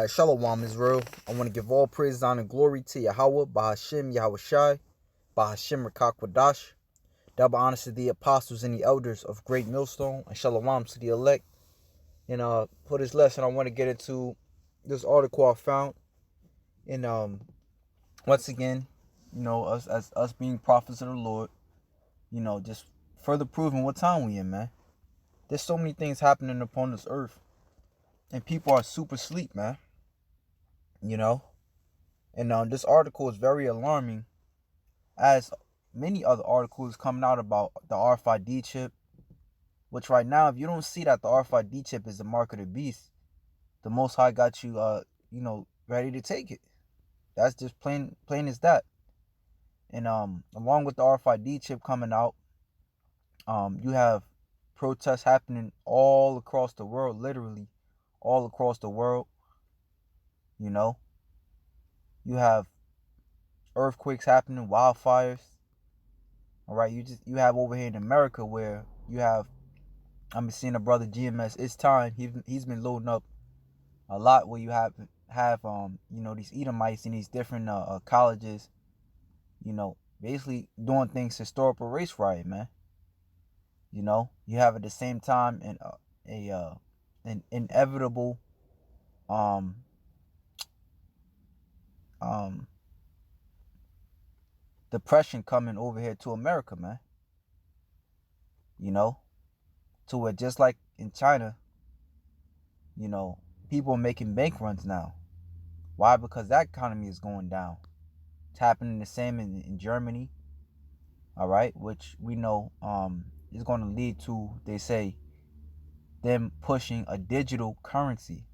Shalom Israel. I want to give all praise, honor, and glory to Yahweh, Bahashim, Yahweh Shai, Bahashim, Rakakwadash. Double honors to the apostles and the elders of Great Millstone, and Shalom to the elect. And for this lesson, I want to get into this article I found. And once again, us being prophets of the Lord, just further proving what time we in, man. There's so many things happening upon this earth, and people are super asleep, man. And this article is very alarming, as many other articles coming out about the RFID chip, which right now, if you don't see that the RFID chip is the mark of the beast, the Most High got you, ready to take it. That's just plain as that. And along with the RFID chip coming out, you have protests happening all across the world, literally all across the world. You have earthquakes happening, wildfires. All right, you have over here in America where you have, I'm seeing a brother GMS. It's time. He's been loading up a lot where you have these Edomites in these different colleges, basically doing things to stir up a race riot, man. You have at the same time an inevitable depression coming over here to America, man. To where just like in China, people are making bank runs now. Why? Because that economy is going down. It's happening the same in Germany, all right, which we know is going to lead to, they say, them pushing a digital currency,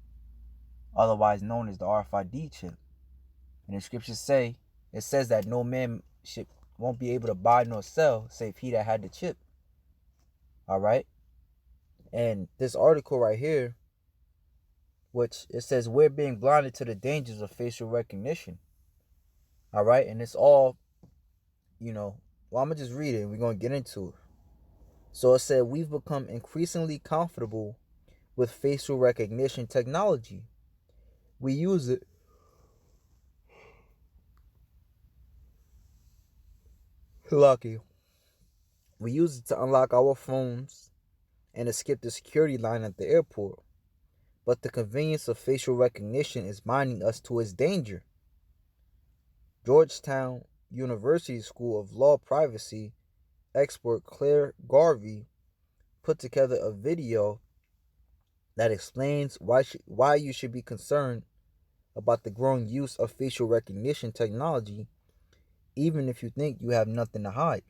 otherwise known as the RFID chip. And the scriptures say, it says that no man won't be able to buy nor sell save he that had the chip. All right. And this article right here, which it says we're being blinded to the dangers of facial recognition. All right. And it's all, well, I'm going to just read it and we're going to get into it. So it said, we've become increasingly comfortable with facial recognition technology. We use it We use it to unlock our phones and to skip the security line at the airport. But the convenience of facial recognition is binding us to its danger. Georgetown University School of Law Privacy expert Claire Garvey put together a video that explains why you should be concerned about the growing use of facial recognition technology, even if you think you have nothing to hide.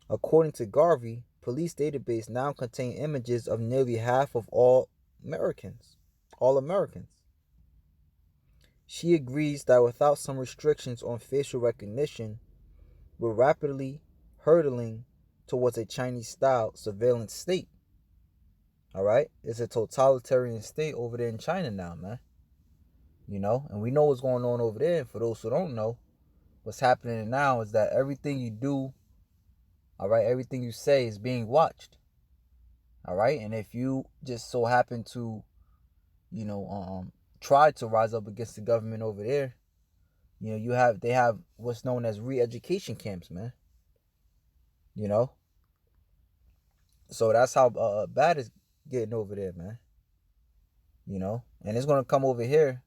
According to Garvey, police database now contain images of nearly half of all Americans. She agrees that without some restrictions on facial recognition, we're rapidly hurtling towards a Chinese-style surveillance state. All right? It's a totalitarian state over there in China now, man. And we know what's going on over there. And for those who don't know, what's happening now is that everything you do, all right, everything you say is being watched. All right? And if you just so happen to, try to rise up against the government over there, they have what's known as re-education camps, man. So that's how bad it's getting over there, man. And it's going to come over here,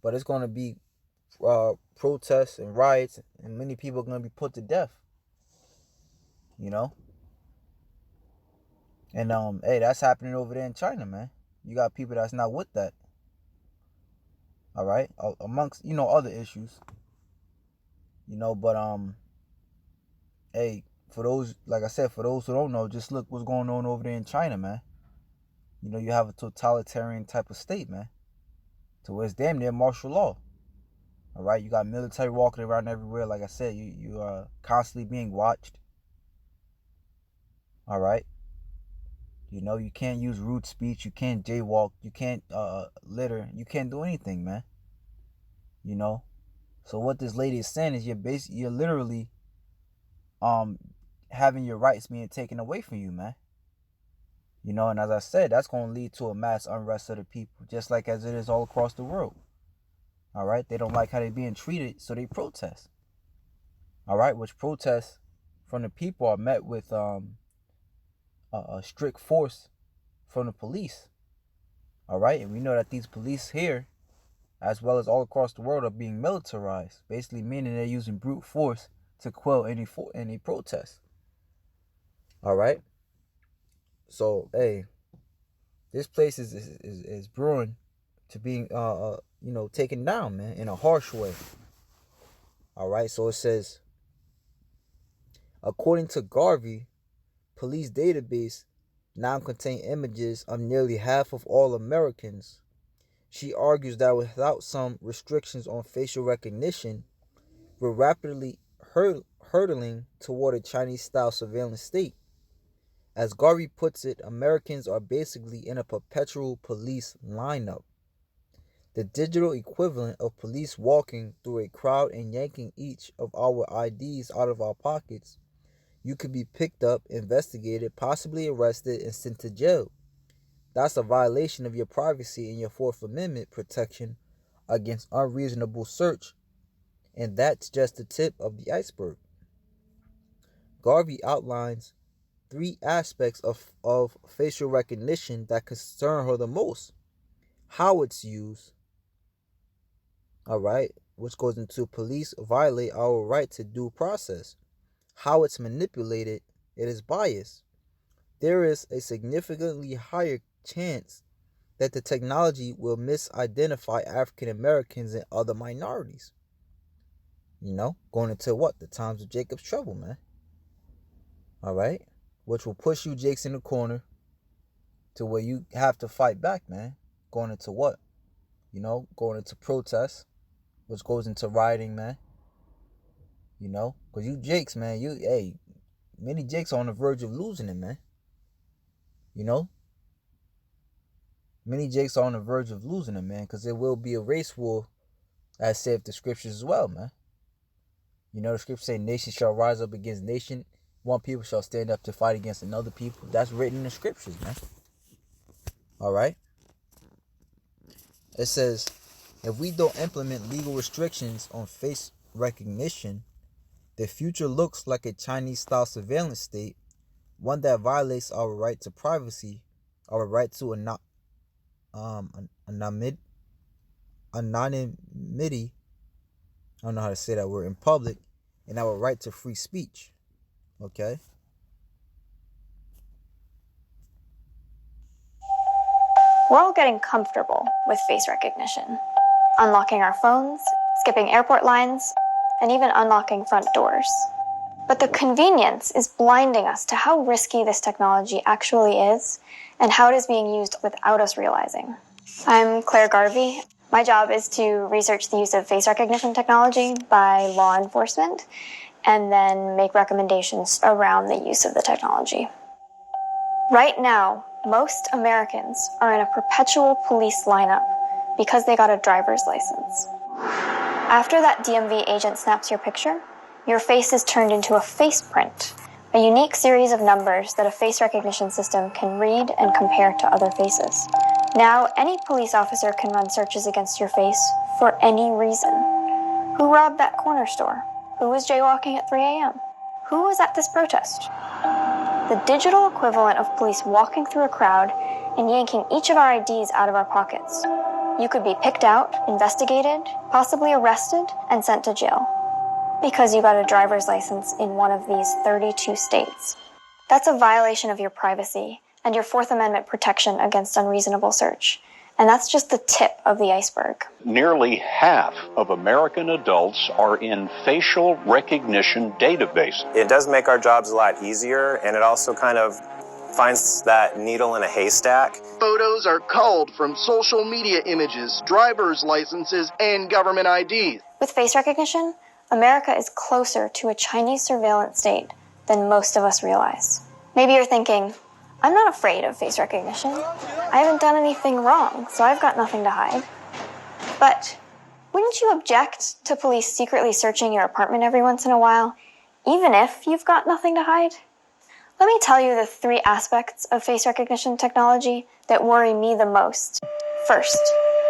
but it's going to be protests and riots, and many people are going to be put to death. And hey, that's happening over there in China, man. You got people that's not with that. All right, amongst other issues. But hey, for those, like I said, for those who don't know, just look what's going on over there in China, man. You have a totalitarian type of state, man, to where it's damn near martial law. All right, you got military walking around everywhere. Like I said, you are constantly being watched. All right. You can't use rude speech. You can't jaywalk. You can't litter. You can't do anything, man. So what this lady is saying is you're literally having your rights being taken away from you, man. You know, and as I said, that's going to lead to a mass unrest of the people, just like as it is all across the world. All right, they don't like how they're being treated, so they protest. All right, which protests from the people are met with a strict force from the police. All right, and we know that these police here, as well as all across the world, are being militarized, basically meaning they're using brute force to quell any protest. All right, so hey, this place is brewing to being taken down, man, in a harsh way. All right, so it says, according to Garvey, police database now contain images of nearly half of all Americans. She argues that without some restrictions on facial recognition, we're rapidly hurtling toward a Chinese-style surveillance state. As Garvey puts it, Americans are basically in a perpetual police lineup. The digital equivalent of police walking through a crowd and yanking each of our IDs out of our pockets. You could be picked up, investigated, possibly arrested, and sent to jail. That's a violation of your privacy and your Fourth Amendment protection against unreasonable search. And that's just the tip of the iceberg. Garvey outlines 3 aspects of facial recognition that concern her the most. How it's used, all right, which goes into police violate our right to due process. How it's manipulated, it is biased. There is a significantly higher chance that the technology will misidentify African Americans and other minorities. You know, going into what? The times of Jacob's trouble, man. All right? Which will push you, Jakes, in the corner to where you have to fight back, man. Going into what? You know, going into protests, which goes into rioting, man. You know, because you Jakes, man, many Jakes are on the verge of losing it, man. You know? Many Jakes are on the verge of losing it, man, because there will be a race war, as saith the scriptures as well, man. You know, the scriptures say nation shall rise up against nation. One people shall stand up to fight against another people. That's written in the scriptures, man. All right? It says, if we don't implement legal restrictions on face recognition, the future looks like a Chinese-style surveillance state, one that violates our right to privacy, our right to anonymity. I don't know how to say that word in public, and our right to free speech. Okay? We're all getting comfortable with face recognition, unlocking our phones, skipping airport lines, and even unlocking front doors. But the convenience is blinding us to how risky this technology actually is and how it is being used without us realizing. I'm Claire Garvey. My job is to research the use of face recognition technology by law enforcement and then make recommendations around the use of the technology. Right now, most Americans are in a perpetual police lineup because they got a driver's license. After that DMV agent snaps your picture, your face is turned into a face print, a unique series of numbers that a face recognition system can read and compare to other faces. Now, any police officer can run searches against your face for any reason. Who robbed that corner store? Who was jaywalking at 3 a.m.? Who was at this protest? The digital equivalent of police walking through a crowd and yanking each of our IDs out of our pockets. You could be picked out, investigated, possibly arrested, and sent to jail because you got a driver's license in one of these 32 states. That's a violation of your privacy and your Fourth Amendment protection against unreasonable search. And that's just the tip of the iceberg. Nearly half of American adults are in facial recognition databases. It does make our jobs a lot easier, and it also kind of finds that needle in a haystack. Photos are culled from social media images, driver's licenses, and government IDs. With face recognition, America is closer to a Chinese surveillance state than most of us realize. Maybe you're thinking, I'm not afraid of face recognition. I haven't done anything wrong, so I've got nothing to hide. But wouldn't you object to police secretly searching your apartment every once in a while, even if you've got nothing to hide? Let me tell you the 3 aspects of face recognition technology that worry me the most. First,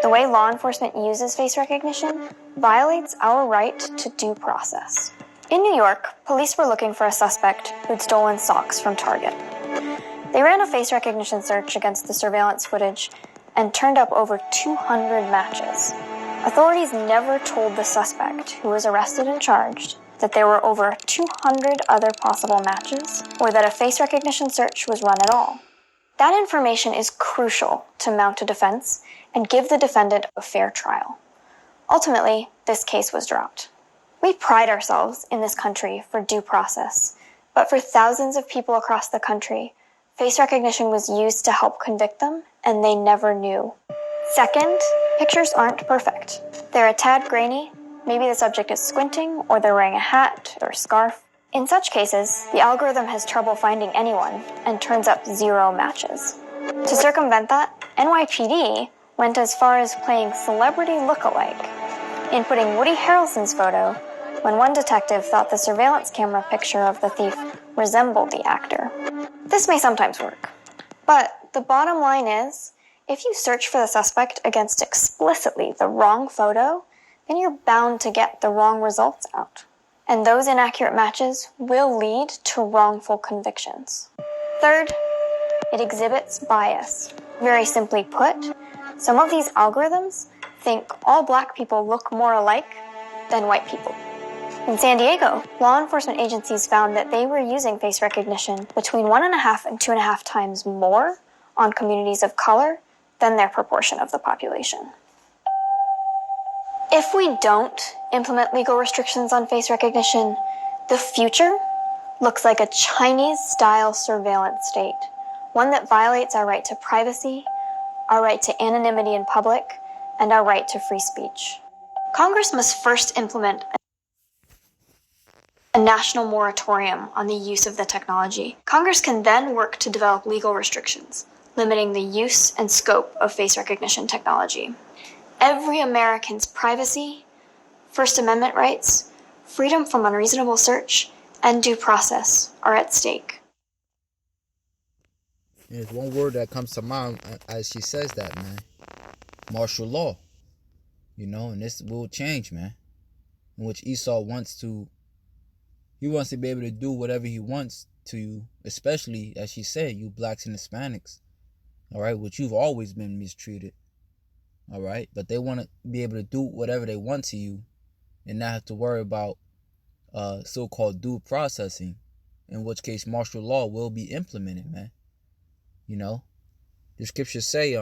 the way law enforcement uses face recognition violates our right to due process. In New York, police were looking for a suspect who'd stolen socks from Target. They ran a face recognition search against the surveillance footage and turned up over 200 matches. Authorities never told the suspect, who was arrested and charged, that there were over 200 other possible matches, or that a face recognition search was run at all. That information is crucial to mount a defense and give the defendant a fair trial. Ultimately, this case was dropped. We pride ourselves in this country for due process, but for thousands of people across the country, face recognition was used to help convict them, and they never knew. Second, pictures aren't perfect. They're a tad grainy. Maybe the subject is squinting, or they're wearing a hat or a scarf. In such cases, the algorithm has trouble finding anyone and turns up 0 matches. To circumvent that, NYPD went as far as playing celebrity look-alike, inputting Woody Harrelson's photo when one detective thought the surveillance camera picture of the thief resembled the actor. This may sometimes work, but the bottom line is, if you search for the suspect against explicitly the wrong photo, then you're bound to get the wrong results out. And those inaccurate matches will lead to wrongful convictions. Third, it exhibits bias. Very simply put, some of these algorithms think all black people look more alike than white people. In San Diego, law enforcement agencies found that they were using face recognition between 1.5 and 2.5 times more on communities of color than their proportion of the population. If we don't implement legal restrictions on face recognition, the future looks like a Chinese-style surveillance state, one that violates our right to privacy, our right to anonymity in public, and our right to free speech. Congress must first implement a national moratorium on the use of the technology. Congress can then work to develop legal restrictions, limiting the use and scope of face recognition technology. Every American's privacy, First Amendment rights, freedom from unreasonable search, and due process are at stake. And there's one word that comes to mind as she says that, man. Martial law. And this will change, man. In which Esau wants to be able to do whatever he wants to you, especially, as she said, you blacks and Hispanics. All right, which you've always been mistreated. All right, but they want to be able to do whatever they want to you and not have to worry about so-called due processing, in which case martial law will be implemented, man. The scriptures say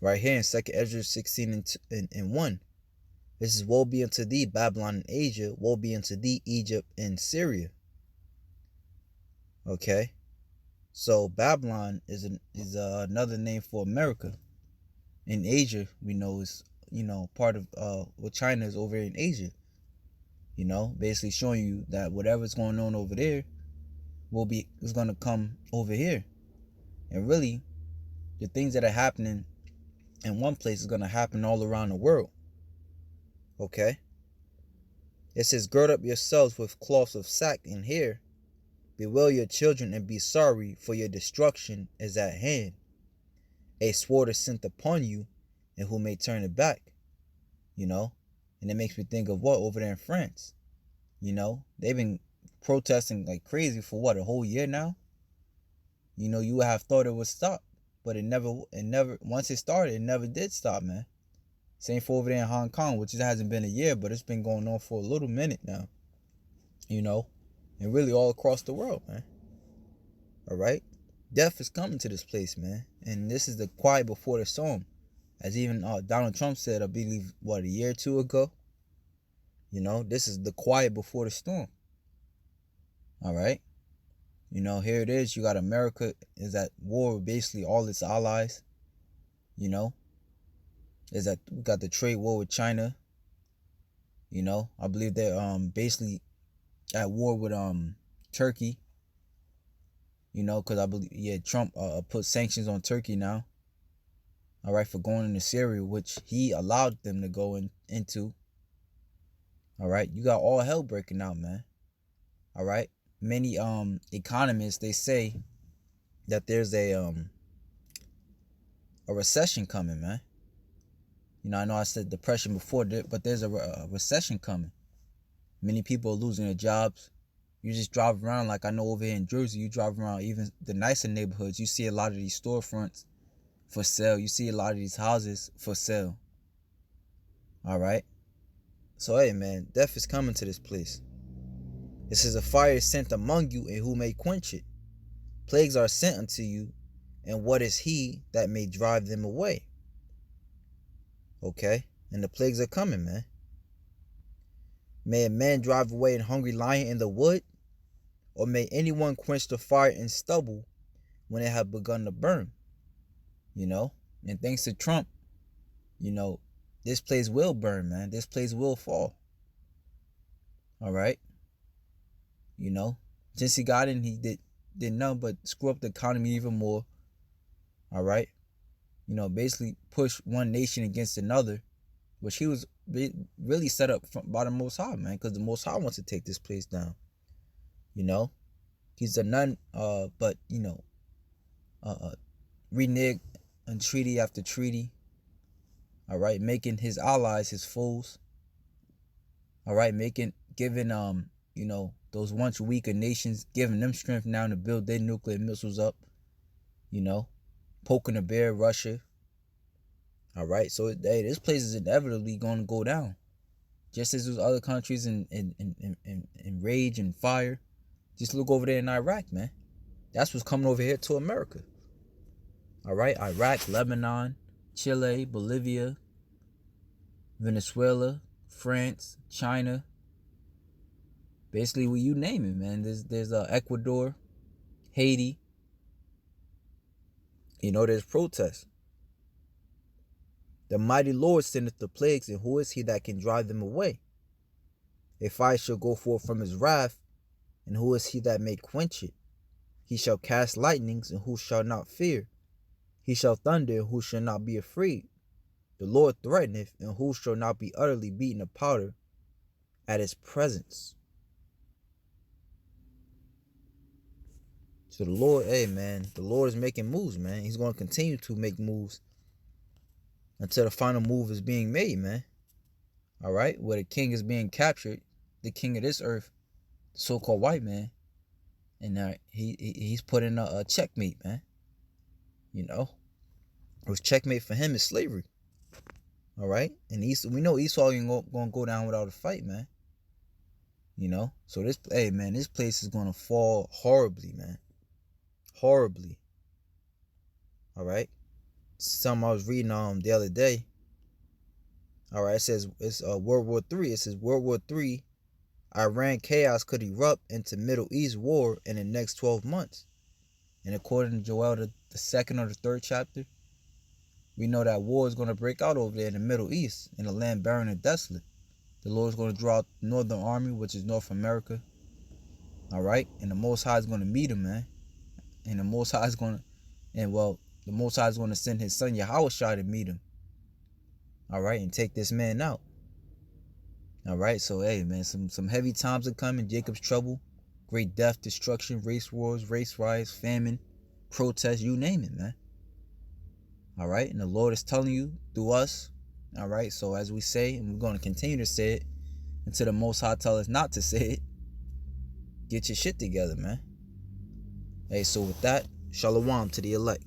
right here in 2 Ezra 16 and 1, this is, woe be unto thee, Babylon and Asia, woe be unto thee, Egypt and Syria. Okay, so Babylon is another name for America. In Asia, we know is part of what China is over in Asia. Basically showing you that whatever's going on over there is going to come over here. And really, the things that are happening in one place is going to happen all around the world. Okay? It says, gird up yourselves with cloths of sack and hair. Bewail your children and be sorry, for your destruction is at hand. A sword is sent upon you, and who may turn it back? And it makes me think of what over there in France. They've been protesting like crazy for what, a whole year now? You would have thought it would stop, but it never, once it started, it never did stop, man. Same for over there in Hong Kong, which it hasn't been a year, but it's been going on for a little minute now. And really all across the world, man. All right? Death is coming to this place, man. And this is the quiet before the storm. As even Donald Trump said, I believe, a year or two ago? This is the quiet before the storm. All right? Here it is. You got America is at war with basically all its allies. Is that we got the trade war with China. I believe they're basically at war with Turkey. Because I believe Trump put sanctions on Turkey now. All right, for going into Syria, which he allowed them to go into. All right, you got all hell breaking out, man. All right, many economists, they say that there's a recession coming, man. You know, I know I said depression before, but there's a recession coming. Many people are losing their jobs. You just drive around, like I know over here in Jersey, you drive around even the nicer neighborhoods, you see a lot of these storefronts for sale. You see a lot of these houses for sale. All right. So, hey, man, death is coming to this place. It says a fire is sent among you, and who may quench it? Plagues are sent unto you, and what is he that may drive them away? Okay. And the plagues are coming, man. May a man drive away an hungry lion in the wood? Or may anyone quench the fire in stubble when it have begun to burn? You know, and thanks to Trump, you know, this place will burn, man. This place will fall. All right. You know, since he got in, he did nothing but screw up the economy even more. All right. You know, basically push one nation against another, which he was really set up by the Most High, man, because the Most High wants to take this place down. You know, he's a none, but, you know, renege on treaty after treaty. All right, making his allies his foes. All right, giving you know, those once weaker nations, giving them strength now to build their nuclear missiles up. You know, poking the bear, Russia. All right, so hey, this place is inevitably going to go down, just as those other countries in rage and fire. Just look over there in Iraq, man. That's what's coming over here to America. All right, Iraq, Lebanon, Chile, Bolivia, Venezuela, France, China. Basically, well, you name it, man. There's Ecuador, Haiti. You know, there's protests. The mighty Lord sendeth the plagues, and who is he that can drive them away? A fire shall go forth from his wrath, and who is he that may quench it? He shall cast lightnings, and who shall not fear? He shall thunder, and who shall not be afraid? The Lord threateneth, and who shall not be utterly beaten to powder at his presence? So the Lord, hey, man, the Lord is making moves, man. He's going to continue to make moves until the final move is being made, man. All right? Where the king is being captured, the king of this earth, the so-called white man, and he's put in a checkmate, man. You know? It was checkmate for him is slavery. All right? And we know Esau ain't going to go down without a fight, man. You know? So this, hey, man, this place is going to fall horribly, man. Horribly. All right? Something I was reading the other day. All right, it says it's World War III. It says World War III, Iran chaos could erupt into Middle East war in the next 12 months. And according to Joel, the second or the third chapter, we know that war is going to break out over there in the Middle East, in a land barren and desolate. The Lord is going to draw out the Northern Army, which is North America. All right, and the Most High is going to meet him, man. And the Most High is going to, the Most High is going to send his son Yahushua to meet him. All right, and take this man out. All right, so hey, man, some heavy times are coming. Jacob's trouble, great death, destruction, race wars, race riots, famine, protests, you name it, man. All right, and the Lord is telling you through us. All right, so as we say, and we're going to continue to say it until the Most High tell us not to say it, get your shit together, man. Hey, so with that, shalom to the elect.